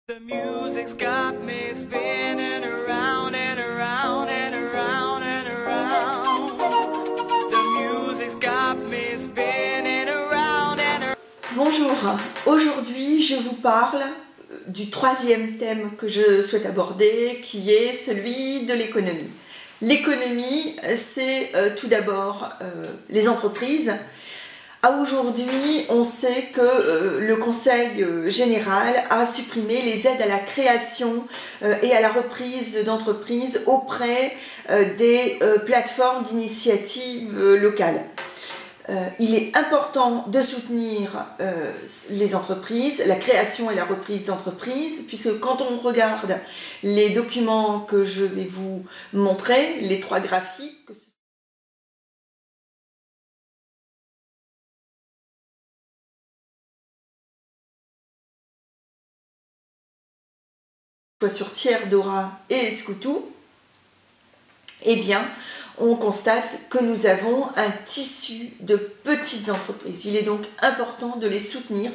The music's got me spinning around and around and around and around. The music's got me spinning around and around. Bonjour, aujourd'hui je vous parle du troisième thème que je souhaite aborder, qui est celui de l'économie. L'économie, c'est tout d'abord les entreprises. Aujourd'hui, on sait que le Conseil général a supprimé les aides à la création et à la reprise d'entreprises auprès des plateformes d'initiatives locales. Il est important de soutenir les entreprises, la création et la reprise d'entreprises, puisque quand on regarde les documents que je vais vous montrer, les trois graphiques, soit sur Thiers, Dora et Escoutou, eh bien, on constate que nous avons un tissu de petites entreprises. Il est donc important de les soutenir.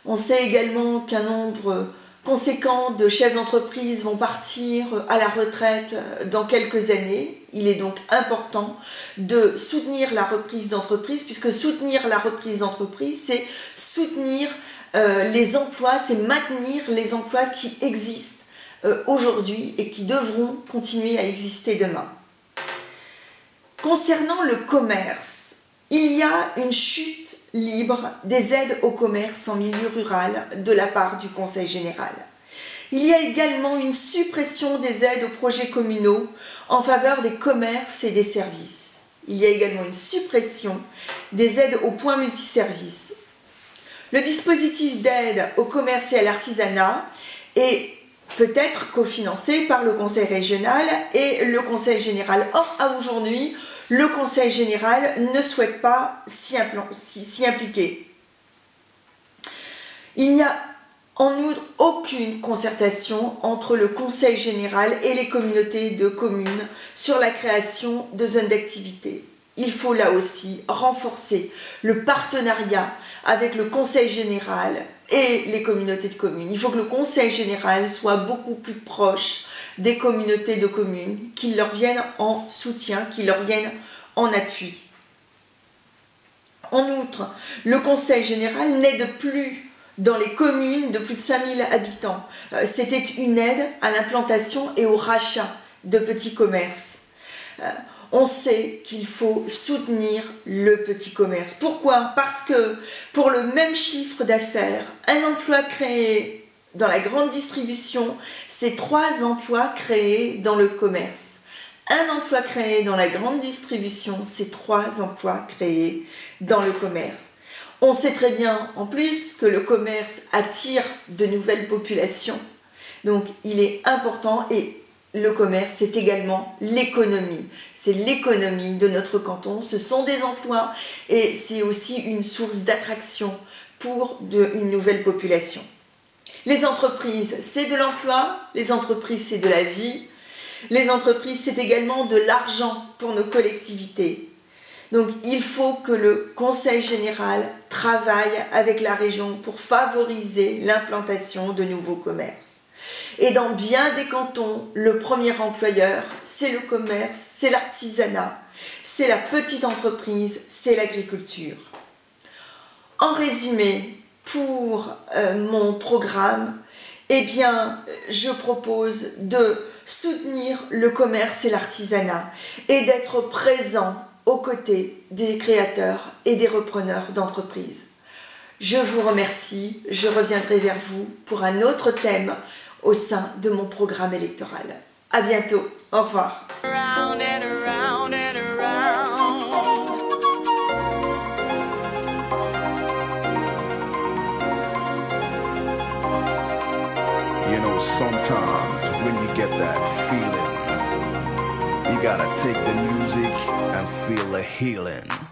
On sait également qu'un nombre conséquent de chefs d'entreprise vont partir à la retraite dans quelques années. Il est donc important de soutenir la reprise d'entreprise, puisque soutenir la reprise d'entreprise, c'est soutenir les emplois, c'est maintenir les emplois qui existent aujourd'hui et qui devront continuer à exister demain. Concernant le commerce, il y a une chute libre des aides au commerce en milieu rural de la part du Conseil général. Il y a également une suppression des aides aux projets communaux en faveur des commerces et des services. Il y a également une suppression des aides aux points multiservices. Le dispositif d'aide au commerce et à l'artisanat est peut-être cofinancé par le Conseil régional et le Conseil général. Or, à aujourd'hui, le Conseil général ne souhaite pas s'y impliquer. Il n'y a en outre aucune concertation entre le Conseil général et les communautés de communes sur la création de zones d'activité. Il faut là aussi renforcer le partenariat avec le Conseil général et les communautés de communes. Il faut que le Conseil général soit beaucoup plus proche des communautés de communes, qu'il leur vienne en soutien, qu'il leur vienne en appui. En outre, le Conseil général n'aide plus dans les communes de plus de 5000 habitants. C'était une aide à l'implantation et au rachat de petits commerces. On sait qu'il faut soutenir le petit commerce. Pourquoi? Parce que pour le même chiffre d'affaires, un emploi créé dans la grande distribution, c'est 3 emplois créés dans le commerce. Un emploi créé dans la grande distribution, c'est 3 emplois créés dans le commerce. On sait très bien en plus que le commerce attire de nouvelles populations. Donc il est important, et le commerce, c'est également l'économie. C'est l'économie de notre canton. Ce sont des emplois et c'est aussi une source d'attraction pour une nouvelle population. Les entreprises, c'est de l'emploi. Les entreprises, c'est de la vie. Les entreprises, c'est également de l'argent pour nos collectivités. Donc, il faut que le Conseil général travaille avec la région pour favoriser l'implantation de nouveaux commerces. Et dans bien des cantons, le premier employeur, c'est le commerce, c'est l'artisanat, c'est la petite entreprise, c'est l'agriculture. En résumé, pour mon programme, eh bien, je propose de soutenir le commerce et l'artisanat et d'être présent aux côtés des créateurs et des repreneurs d'entreprises. Je vous remercie, je reviendrai vers vous pour un autre thème au sein de mon programme électoral. À bientôt, au revoir. Around and around and around. You know, sometimes when you get that feeling, you gotta take the music and feel the healing.